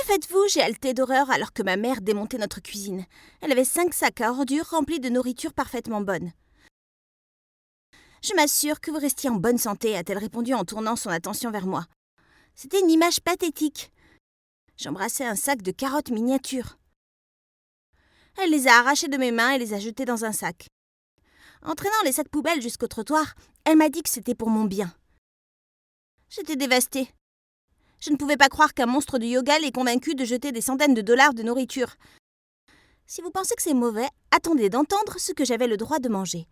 faites-vous, j'ai haleté d'horreur alors que ma mère démontait notre cuisine. Elle avait 5 sacs à ordures remplis de nourriture parfaitement bonne. Je m'assure que vous restiez en bonne santé, a-t-elle répondu en tournant son attention vers moi. C'était une image pathétique. J'embrassais un sac de carottes miniatures. Elle les a arrachées de mes mains et les a jetées dans un sac. En traînant les sacs poubelles jusqu'au trottoir, elle m'a dit que c'était pour mon bien. J'étais dévastée. Je ne pouvais pas croire qu'un monstre de yoga l'ait convaincue de jeter des centaines de dollars de nourriture. Si vous pensez que c'est mauvais, attendez d'entendre ce que j'avais le droit de manger.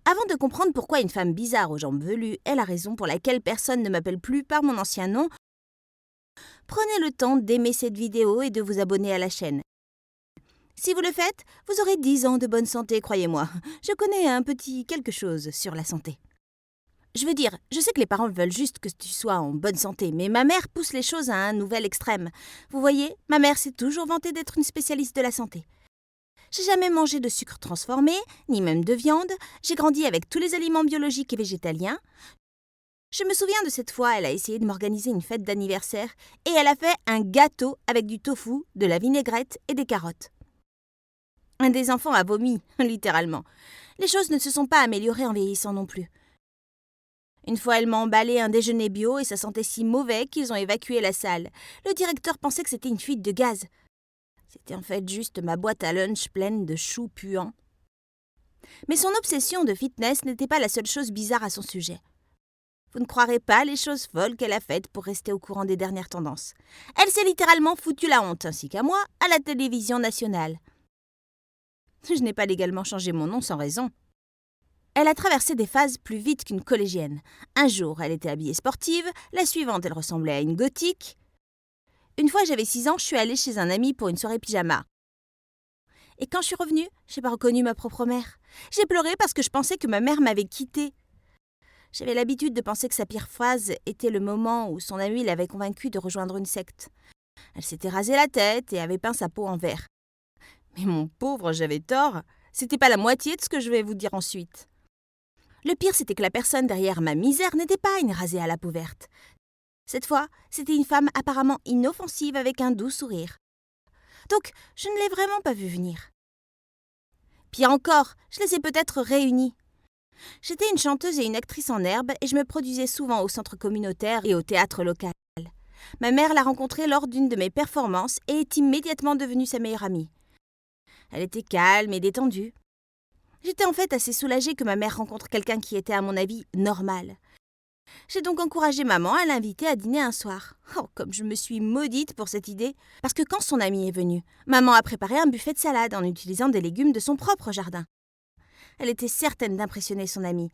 Avant de comprendre pourquoi une femme bizarre aux jambes velues est la raison pour laquelle personne ne m'appelle plus par mon ancien nom, prenez le temps d'aimer cette vidéo et de vous abonner à la chaîne. Si vous le faites, vous aurez 10 ans de bonne santé, croyez-moi. Je connais un petit quelque chose sur la santé. Je veux dire, je sais que les parents veulent juste que tu sois en bonne santé, mais ma mère pousse les choses à un nouvel extrême. Vous voyez, ma mère s'est toujours vantée d'être une spécialiste de la santé. J'ai jamais mangé de sucre transformé, ni même de viande. J'ai grandi avec tous les aliments biologiques et végétaliens. Je me souviens de cette fois, elle a essayé de m'organiser une fête d'anniversaire et elle a fait un gâteau avec du tofu, de la vinaigrette et des carottes. Un des enfants a vomi, littéralement. Les choses ne se sont pas améliorées en vieillissant non plus. Une fois, elle m'a emballé un déjeuner bio et ça sentait si mauvais qu'ils ont évacué la salle. Le directeur pensait que c'était une fuite de gaz. C'était en fait juste ma boîte à lunch pleine de choux puants. Mais son obsession de fitness n'était pas la seule chose bizarre à son sujet. Vous ne croirez pas les choses folles qu'elle a faites pour rester au courant des dernières tendances. Elle s'est littéralement foutu la honte, ainsi qu'à moi, à la télévision nationale. Je n'ai pas légalement changé mon nom sans raison. Elle a traversé des phases plus vite qu'une collégienne. Un jour, elle était habillée sportive, la suivante, elle ressemblait à une gothique. Une fois, j'avais 6 ans, je suis allée chez un ami pour une soirée pyjama. Et quand je suis revenue, je n'ai pas reconnu ma propre mère. J'ai pleuré parce que je pensais que ma mère m'avait quittée. J'avais l'habitude de penser que sa pire phase était le moment où son ami l'avait convaincue de rejoindre une secte. Elle s'était rasé la tête et avait peint sa peau en vert. Mais mon pauvre, j'avais tort. C'était pas la moitié de ce que je vais vous dire ensuite. Le pire, c'était que la personne derrière ma misère n'était pas une rasée à la peau verte. Cette fois, c'était une femme apparemment inoffensive avec un doux sourire. Donc, je ne l'ai vraiment pas vue venir. Pire encore, je les ai peut-être réunies. J'étais une chanteuse et une actrice en herbe et je me produisais souvent au centre communautaire et au théâtre local. Ma mère l'a rencontrée lors d'une de mes performances et est immédiatement devenue sa meilleure amie. Elle était calme et détendue. J'étais en fait assez soulagée que ma mère rencontre quelqu'un qui était à mon avis normal. J'ai donc encouragé maman à l'inviter à dîner un soir. Oh, comme je me suis maudite pour cette idée, parce que quand son amie est venue, maman a préparé un buffet de salade en utilisant des légumes de son propre jardin. Elle était certaine d'impressionner son amie.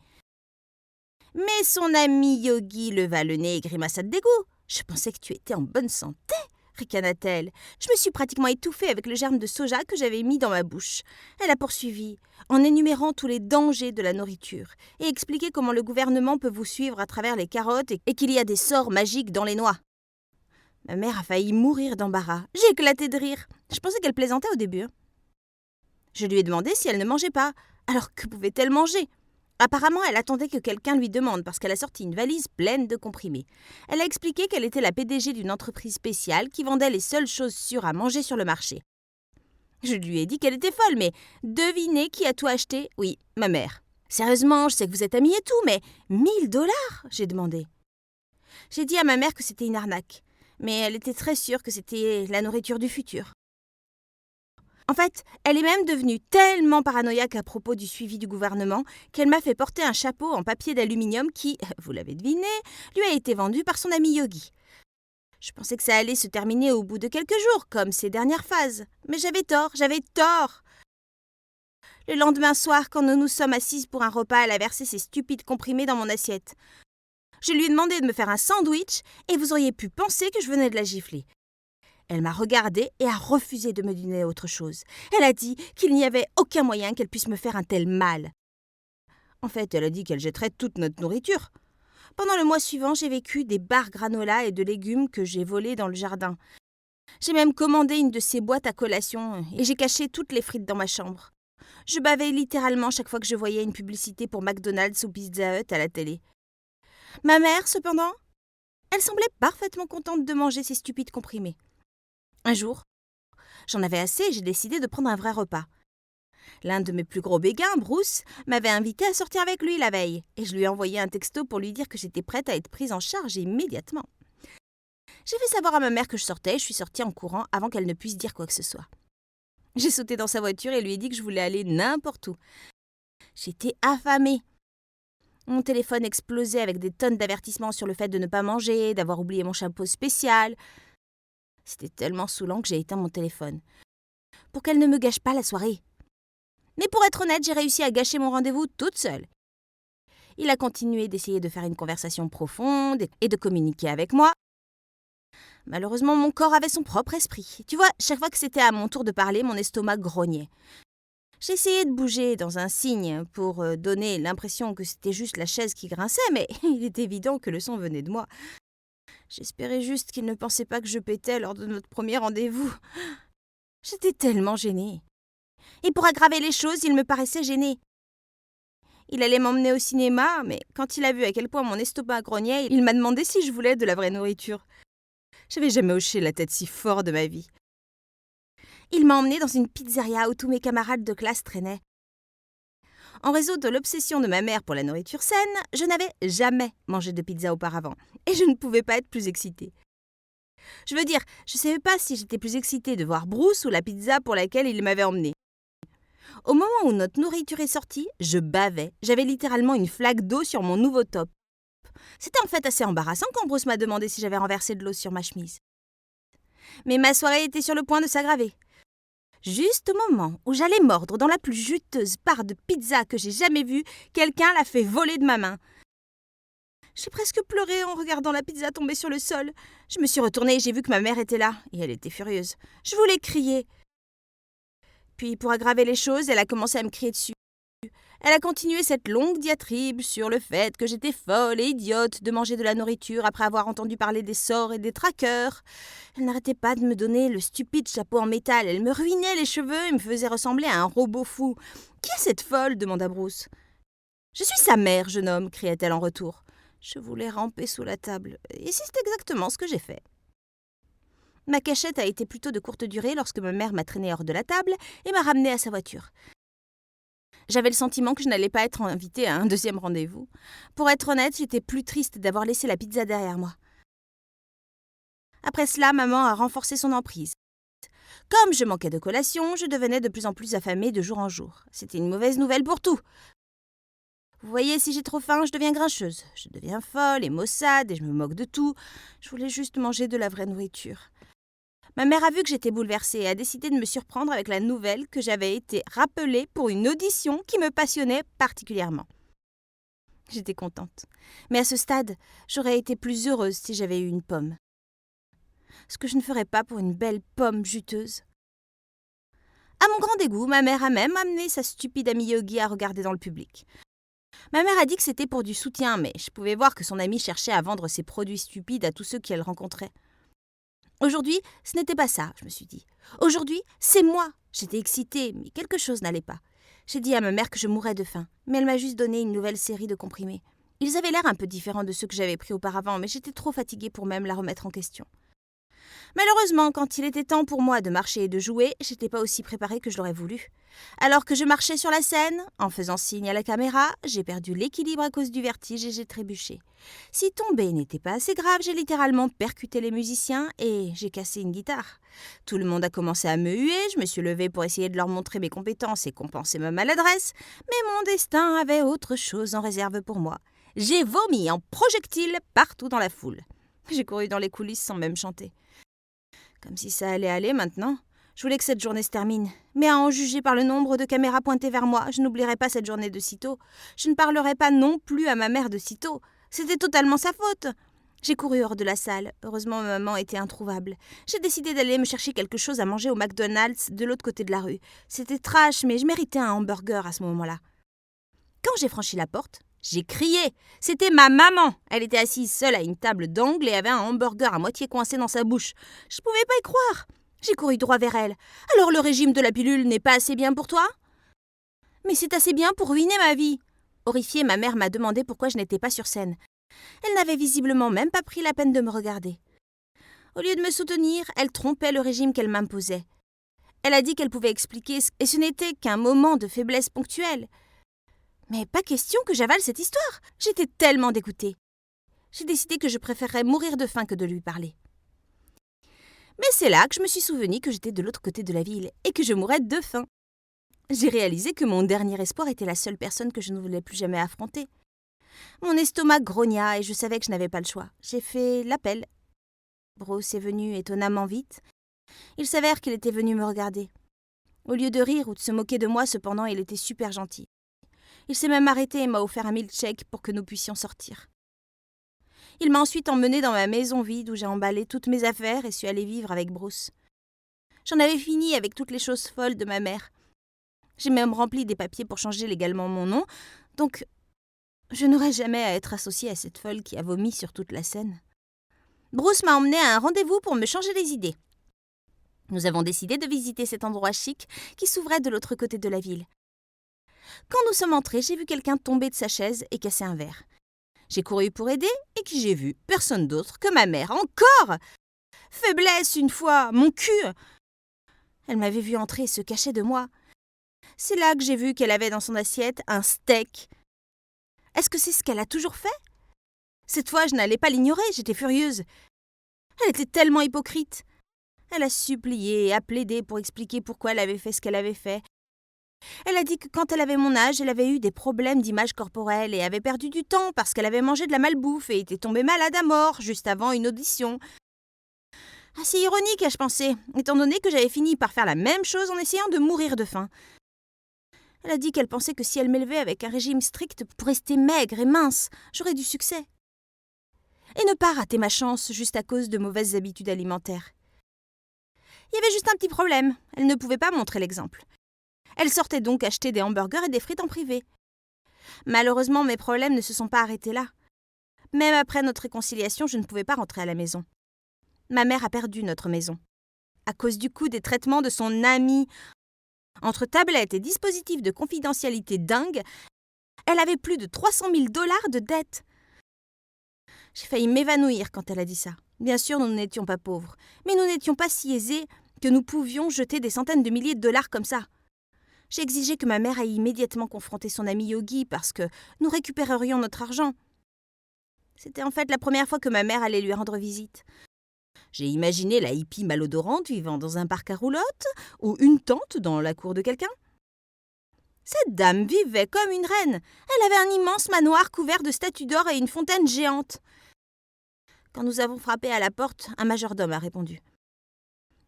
Mais son ami Yogi leva le nez et grimaça de dégoût. « Je pensais que tu étais en bonne santé !» ricana-t-elle. Je me suis pratiquement étouffée avec le germe de soja que j'avais mis dans ma bouche. Elle a poursuivi, en énumérant tous les dangers de la nourriture, et expliqué comment le gouvernement peut vous suivre à travers les carottes et qu'il y a des sorts magiques dans les noix. Ma mère a failli mourir d'embarras. J'ai éclaté de rire. Je pensais qu'elle plaisantait au début. Je lui ai demandé si elle ne mangeait pas. Alors que pouvait-elle manger ? Apparemment, elle attendait que quelqu'un lui demande parce qu'elle a sorti une valise pleine de comprimés. Elle a expliqué qu'elle était la PDG d'une entreprise spéciale qui vendait les seules choses sûres à manger sur le marché. Je lui ai dit qu'elle était folle, mais devinez qui a tout acheté ? Oui, ma mère. Sérieusement, je sais que vous êtes amis et tout, mais 1 000 $? J'ai demandé. J'ai dit à ma mère que c'était une arnaque, mais elle était très sûre que c'était la nourriture du futur. En fait, elle est même devenue tellement paranoïaque à propos du suivi du gouvernement qu'elle m'a fait porter un chapeau en papier d'aluminium qui, vous l'avez deviné, lui a été vendu par son ami Yogi. Je pensais que ça allait se terminer au bout de quelques jours, comme ces dernières phases. Mais j'avais tort. Le lendemain soir, quand nous nous sommes assises pour un repas, elle a versé ses stupides comprimés dans mon assiette. Je lui ai demandé de me faire un sandwich et vous auriez pu penser que je venais de la gifler. Elle m'a regardée et a refusé de me donner autre chose. Elle a dit qu'il n'y avait aucun moyen qu'elle puisse me faire un tel mal. En fait, elle a dit qu'elle jetterait toute notre nourriture. Pendant le mois suivant, j'ai vécu des barres granola et de légumes que j'ai volés dans le jardin. J'ai même commandé une de ces boîtes à collation et j'ai caché toutes les frites dans ma chambre. Je bavais littéralement chaque fois que je voyais une publicité pour McDonald's ou Pizza Hut à la télé. Ma mère, cependant, Elle semblait parfaitement contente de manger ces stupides comprimés. Un jour, j'en avais assez et j'ai décidé de prendre un vrai repas. L'un de mes plus gros béguins, Bruce, m'avait invité à sortir avec lui la veille, et je lui ai envoyé un texto pour lui dire que j'étais prête à être prise en charge immédiatement. J'ai fait savoir à ma mère que je sortais et je suis sortie en courant avant qu'elle ne puisse dire quoi que ce soit. J'ai sauté dans sa voiture et lui ai dit que je voulais aller n'importe où. J'étais affamée. Mon téléphone explosait avec des tonnes d'avertissements sur le fait de ne pas manger, d'avoir oublié mon chapeau spécial. C'était tellement saoulant que j'ai éteint mon téléphone. Pour qu'elle ne me gâche pas la soirée. Mais pour être honnête, j'ai réussi à gâcher mon rendez-vous toute seule. Il a continué d'essayer de faire une conversation profonde et de communiquer avec moi. Malheureusement, mon corps avait son propre esprit. Tu vois, chaque fois que c'était à mon tour de parler, mon estomac grognait. J'essayais de bouger dans un signe pour donner l'impression que c'était juste la chaise qui grinçait, mais il est évident que le son venait de moi. J'espérais juste qu'il ne pensait pas que je pétais lors de notre premier rendez-vous. J'étais tellement gênée. Et pour aggraver les choses, il me paraissait gêné. Il allait m'emmener au cinéma, mais quand il a vu à quel point mon estomac grognait, il m'a demandé si je voulais de la vraie nourriture. J'avais jamais hoché la tête si fort de ma vie. Il m'a emmenée dans une pizzeria où tous mes camarades de classe traînaient. En raison de l'obsession de ma mère pour la nourriture saine, je n'avais jamais mangé de pizza auparavant, et je ne pouvais pas être plus excitée. Je veux dire, je ne savais pas si j'étais plus excitée de voir Bruce ou la pizza pour laquelle il m'avait emmenée. Au moment où notre nourriture est sortie, je bavais. J'avais littéralement une flaque d'eau sur mon nouveau top. C'était en fait assez embarrassant quand Bruce m'a demandé si j'avais renversé de l'eau sur ma chemise. Mais ma soirée était sur le point de s'aggraver. Juste au moment où j'allais mordre dans la plus juteuse part de pizza que j'ai jamais vue, quelqu'un l'a fait voler de ma main. J'ai presque pleuré en regardant la pizza tomber sur le sol. Je me suis retournée et j'ai vu que ma mère était là, et elle était furieuse. Je voulais crier. Puis, pour aggraver les choses, elle a commencé à me crier dessus. Elle a continué cette longue diatribe sur le fait que j'étais folle et idiote de manger de la nourriture après avoir entendu parler des sorts et des traqueurs. Elle n'arrêtait pas de me donner le stupide chapeau en métal. Elle me ruinait les cheveux et me faisait ressembler à un robot fou. « Qui est cette folle ?» demanda Bruce. « Je suis sa mère, jeune homme » cria-t-elle en retour. Je voulais ramper sous la table. Et c'est exactement ce que j'ai fait. Ma cachette a été plutôt de courte durée lorsque ma mère m'a traînée hors de la table et m'a ramenée à sa voiture. J'avais le sentiment que je n'allais pas être invitée à un deuxième rendez-vous. Pour être honnête, j'étais plus triste d'avoir laissé la pizza derrière moi. Après cela, maman a renforcé son emprise. Comme je manquais de collation, je devenais de plus en plus affamée de jour en jour. C'était une mauvaise nouvelle pour tout. Vous voyez, si j'ai trop faim, je deviens grincheuse. Je deviens folle et maussade et je me moque de tout. Je voulais juste manger de la vraie nourriture. Ma mère a vu que j'étais bouleversée et a décidé de me surprendre avec la nouvelle que j'avais été rappelée pour une audition qui me passionnait particulièrement. J'étais contente. Mais à ce stade, j'aurais été plus heureuse si j'avais eu une pomme. Ce que je ne ferais pas pour une belle pomme juteuse. À mon grand dégoût, ma mère a même amené sa stupide amie Yogi à regarder dans le public. Ma mère a dit que c'était pour du soutien, mais je pouvais voir que son amie cherchait à vendre ses produits stupides à tous ceux qu'elle rencontrait. Aujourd'hui, ce n'était pas ça, je me suis dit. Aujourd'hui, c'est moi. J'étais excitée, mais quelque chose n'allait pas. J'ai dit à ma mère que je mourrais de faim, mais elle m'a juste donné une nouvelle série de comprimés. Ils avaient l'air un peu différents de ceux que j'avais pris auparavant, mais j'étais trop fatiguée pour même la remettre en question. Malheureusement, quand il était temps pour moi de marcher et de jouer, j'étais pas aussi préparée que je l'aurais voulu. Alors que je marchais sur la scène, en faisant signe à la caméra, j'ai perdu l'équilibre à cause du vertige et j'ai trébuché. Si tomber n'était pas assez grave, j'ai littéralement percuté les musiciens et j'ai cassé une guitare. Tout le monde a commencé à me huer, je me suis levée pour essayer de leur montrer mes compétences et compenser ma maladresse, mais mon destin avait autre chose en réserve pour moi. J'ai vomi en projectile partout dans la foule. J'ai couru dans les coulisses sans même chanter. Comme si ça allait aller maintenant. Je voulais que cette journée se termine. Mais à en juger par le nombre de caméras pointées vers moi, je n'oublierai pas cette journée de sitôt. Je ne parlerai pas non plus à ma mère de sitôt. C'était totalement sa faute. J'ai couru hors de la salle. Heureusement, ma maman était introuvable. J'ai décidé d'aller me chercher quelque chose à manger au McDonald's de l'autre côté de la rue. C'était trash, mais je méritais un hamburger à ce moment-là. Quand j'ai franchi la porte, j'ai crié. C'était ma maman. Elle était assise seule à une table d'angle et avait un hamburger à moitié coincé dans sa bouche. Je pouvais pas y croire. J'ai couru droit vers elle. « Alors le régime de la pilule n'est pas assez bien pour toi ?»« Mais c'est assez bien pour ruiner ma vie. » Horrifiée, ma mère m'a demandé pourquoi je n'étais pas sur scène. Elle n'avait visiblement même pas pris la peine de me regarder. Au lieu de me soutenir, elle trompait le régime qu'elle m'imposait. Elle a dit qu'elle pouvait expliquer et ce n'était qu'un moment de faiblesse ponctuelle. Mais pas question que j'avale cette histoire. J'étais tellement dégoûtée. J'ai décidé que je préférerais mourir de faim que de lui parler. Mais c'est là que je me suis souvenu que j'étais de l'autre côté de la ville et que je mourrais de faim. J'ai réalisé que mon dernier espoir était la seule personne que je ne voulais plus jamais affronter. Mon estomac grogna et je savais que je n'avais pas le choix. J'ai fait l'appel. Bruce est venu étonnamment vite. Il s'avère qu'il était venu me regarder. Au lieu de rire ou de se moquer de moi, cependant, il était super gentil. Il s'est même arrêté et m'a offert un milkshake pour que nous puissions sortir. Il m'a ensuite emmenée dans ma maison vide où j'ai emballé toutes mes affaires et suis allée vivre avec Bruce. J'en avais fini avec toutes les choses folles de ma mère. J'ai même rempli des papiers pour changer légalement mon nom, donc je n'aurais jamais à être associée à cette folle qui a vomi sur toute la scène. Bruce m'a emmenée à un rendez-vous pour me changer les idées. Nous avons décidé de visiter cet endroit chic qui s'ouvrait de l'autre côté de la ville. Quand nous sommes entrés, j'ai vu quelqu'un tomber de sa chaise et casser un verre. J'ai couru pour aider et qui j'ai vu? Personne d'autre que ma mère. Encore! Faiblesse une fois, mon cul! Elle m'avait vu entrer et se cachait de moi. C'est là que j'ai vu qu'elle avait dans son assiette un steak. Est-ce que c'est ce qu'elle a toujours fait? Cette fois, je n'allais pas l'ignorer, j'étais furieuse. Elle était tellement hypocrite. Elle a supplié et a plaidé pour expliquer pourquoi elle avait fait ce qu'elle avait fait. Elle a dit que quand elle avait mon âge, elle avait eu des problèmes d'image corporelle et avait perdu du temps parce qu'elle avait mangé de la malbouffe et était tombée malade à mort juste avant une audition. Assez ironique, ai-je pensé, étant donné que j'avais fini par faire la même chose en essayant de mourir de faim. Elle a dit qu'elle pensait que si elle m'élevait avec un régime strict pour rester maigre et mince, j'aurais du succès. Et ne pas rater ma chance juste à cause de mauvaises habitudes alimentaires. Il y avait juste un petit problème, elle ne pouvait pas montrer l'exemple. Elle sortait donc acheter des hamburgers et des frites en privé. Malheureusement, mes problèmes ne se sont pas arrêtés là. Même après notre réconciliation, je ne pouvais pas rentrer à la maison. Ma mère a perdu notre maison. À cause du coût des traitements de son amie. Entre tablettes et dispositifs de confidentialité dingues, elle avait plus de 300 000 $ de dettes. J'ai failli m'évanouir quand elle a dit ça. Bien sûr, nous n'étions pas pauvres, mais nous n'étions pas si aisés que nous pouvions jeter des centaines de milliers de dollars comme ça. J'ai exigé que ma mère aille immédiatement confronter son ami Yogi parce que nous récupérerions notre argent. C'était en fait la première fois que ma mère allait lui rendre visite. J'ai imaginé la hippie malodorante vivant dans un parc à roulottes ou une tente dans la cour de quelqu'un. Cette dame vivait comme une reine. Elle avait un immense manoir couvert de statues d'or et une fontaine géante. Quand nous avons frappé à la porte, un majordome a répondu.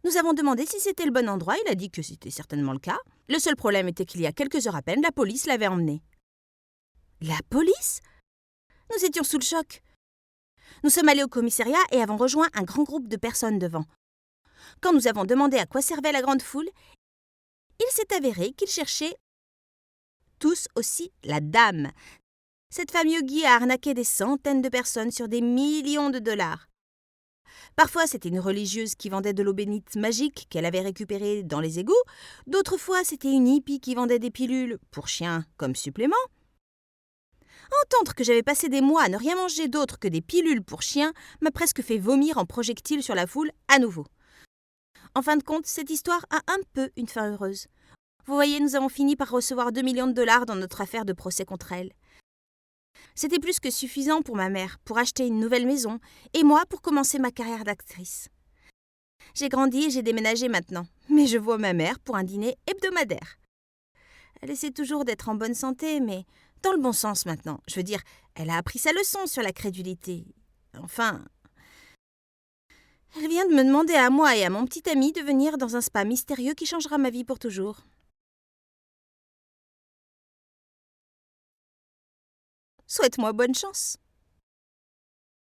Nous avons demandé si c'était le bon endroit, il a dit que c'était certainement le cas. Le seul problème était qu'il y a quelques heures à peine, la police l'avait emmené. La police? Nous étions sous le choc. Nous sommes allés au commissariat et avons rejoint un grand groupe de personnes devant. Quand nous avons demandé à quoi servait la grande foule, il s'est avéré qu'ils cherchaient tous aussi la dame. Cette femme Yogi a arnaqué des centaines de personnes sur des millions de dollars. Parfois, c'était une religieuse qui vendait de l'eau bénite magique qu'elle avait récupérée dans les égouts. D'autres fois, c'était une hippie qui vendait des pilules pour chiens comme supplément. Entendre que j'avais passé des mois à ne rien manger d'autre que des pilules pour chiens m'a presque fait vomir en projectiles sur la foule à nouveau. En fin de compte, cette histoire a un peu une fin heureuse. Vous voyez, nous avons fini par recevoir 2 millions de dollars dans notre affaire de procès contre elle. C'était plus que suffisant pour ma mère, pour acheter une nouvelle maison, et moi pour commencer ma carrière d'actrice. J'ai grandi et j'ai déménagé maintenant, mais je vois ma mère pour un dîner hebdomadaire. Elle essaie toujours d'être en bonne santé, mais dans le bon sens maintenant. Je veux dire, elle a appris sa leçon sur la crédulité. Enfin, elle vient de me demander à moi et à mon petit ami de venir dans un spa mystérieux qui changera ma vie pour toujours. Souhaite-moi bonne chance.